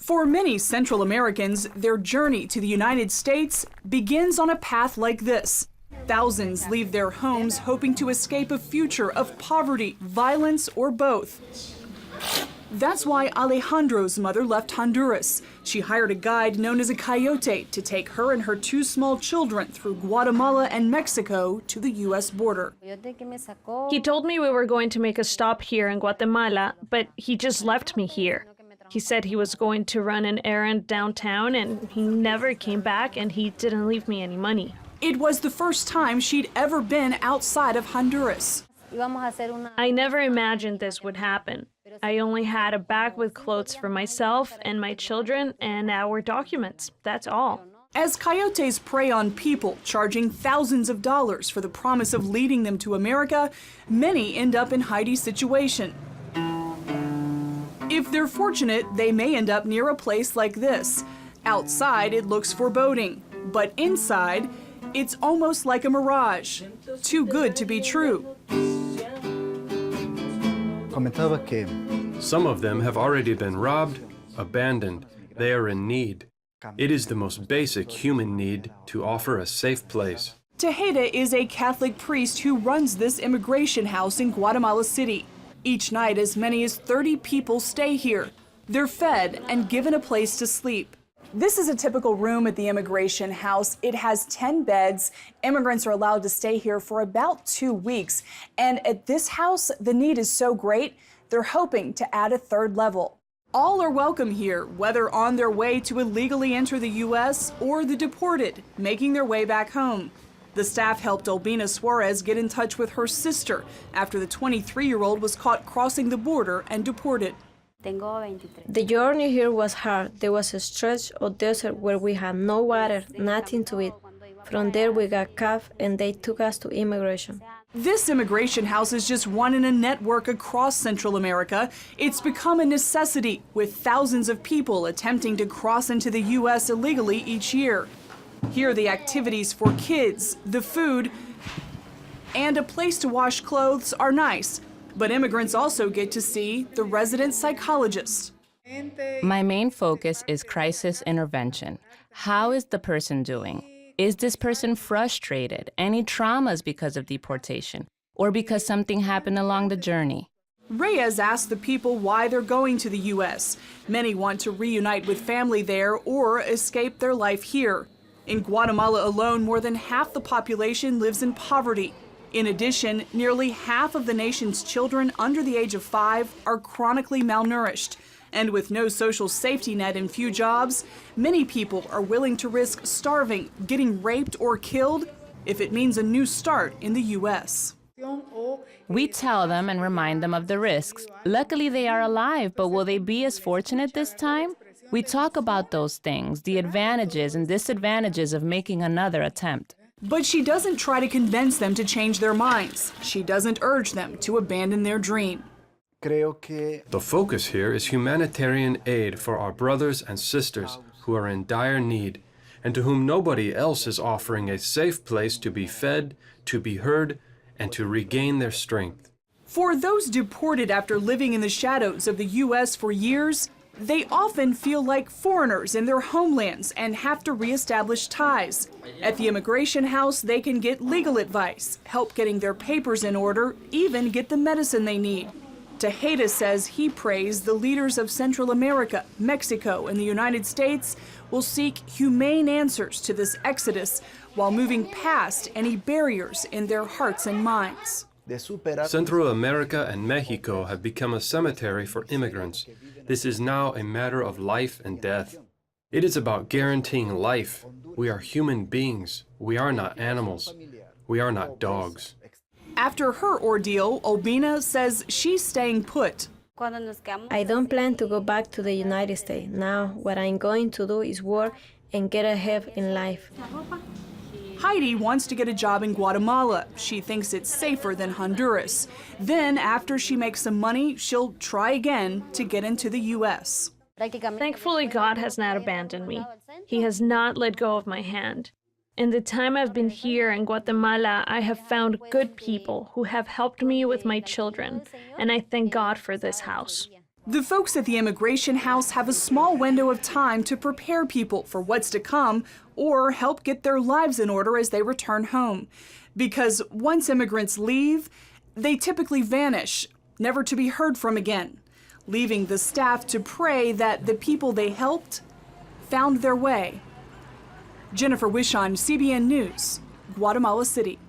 For many Central Americans, their journey to the United States begins on a path like this. Thousands leave their homes hoping to escape a future of poverty, violence, or both. That's why Alejandro's mother left Honduras. She hired a guide known as a coyote to take her and her two small children through Guatemala and Mexico to the U.S. border. He told me we were going to make a stop here in Guatemala, but he just left me here. He said he was going to run an errand downtown, and he never came back, and he didn't leave me any money. It was the first time she'd ever been outside of Honduras. I never imagined this would happen. I only had a bag with clothes for myself and my children and our documents. That's all. As coyotes prey on people, charging thousands of dollars for the promise of leading them to America, many end up in Heidi's situation. If they're fortunate, they may end up near a place like this. Outside, it looks foreboding, but inside, it's almost like a mirage. Too good to be true. Some of them have already been robbed, abandoned. They are in need. It is the most basic human need to offer a safe place. Tejeda is a Catholic priest who runs this immigration house in Guatemala City. Each night, as many as 30 people stay here. They're fed and given a place to sleep. This is a typical room at the immigration house. It has 10 beds. Immigrants are allowed to stay here for about 2 weeks. And at this house, the need is so great, they're hoping to add a third level. All are welcome here, whether on their way to illegally enter the U.S. or the deported, making their way back home. The staff helped Albina Suarez get in touch with her sister after the 23-year-old was caught crossing the border and deported. The journey here was hard. There was a stretch of desert where we had no water, nothing to eat. From there we got caught and they took us to immigration. This immigration house is just one in a network across Central America. It's become a necessity, with thousands of people attempting to cross into the U.S. illegally each year. Here, the activities for kids, the food, and a place to wash clothes are nice. But immigrants also get to see the resident psychologist. My main focus is crisis intervention. How is the person doing? Is this person frustrated? Any traumas because of deportation? Or because something happened along the journey? Reyes asked the people why they're going to the U.S. Many want to reunite with family there or escape their life here. In Guatemala alone, more than half the population lives in poverty. In addition, nearly half of the nation's children under the age of 5 are chronically malnourished. And with no social safety net and few jobs, many people are willing to risk starving, getting raped, or killed if it means a new start in the U.S. We tell them and remind them of the risks. Luckily, they are alive, but will they be as fortunate this time? We talk about those things, the advantages and disadvantages of making another attempt. But she doesn't try to convince them to change their minds. She doesn't urge them to abandon their dream. The focus here is humanitarian aid for our brothers and sisters who are in dire need and to whom nobody else is offering a safe place to be fed, to be heard, and to regain their strength. For those deported after living in the shadows of the U.S. for years, they often feel like foreigners in their homelands and have to reestablish ties. At the immigration house, they can get legal advice, help getting their papers in order, even get the medicine they need. Tejeda says he prays the leaders of Central America, Mexico, and the United States will seek humane answers to this exodus while moving past any barriers in their hearts and minds. Central America and Mexico have become a cemetery for immigrants. This is now a matter of life and death. It is about guaranteeing life. We are human beings. We are not animals. We are not dogs. After her ordeal, Albina says she's staying put. I don't plan to go back to the United States. Now, what I'm going to do is work and get ahead in life. Heidi wants to get a job in Guatemala. She thinks it's safer than Honduras. Then, after she makes some money, she'll try again to get into the U.S. Thankfully, God has not abandoned me. He has not let go of my hand. In the time I've been here in Guatemala, I have found good people who have helped me with my children, and I thank God for this house. The folks at the immigration house have a small window of time to prepare people for what's to come or help get their lives in order as they return home. Because once immigrants leave, they typically vanish, never to be heard from again, leaving the staff to pray that the people they helped found their way. Jennifer Wishon, CBN News, Guatemala City.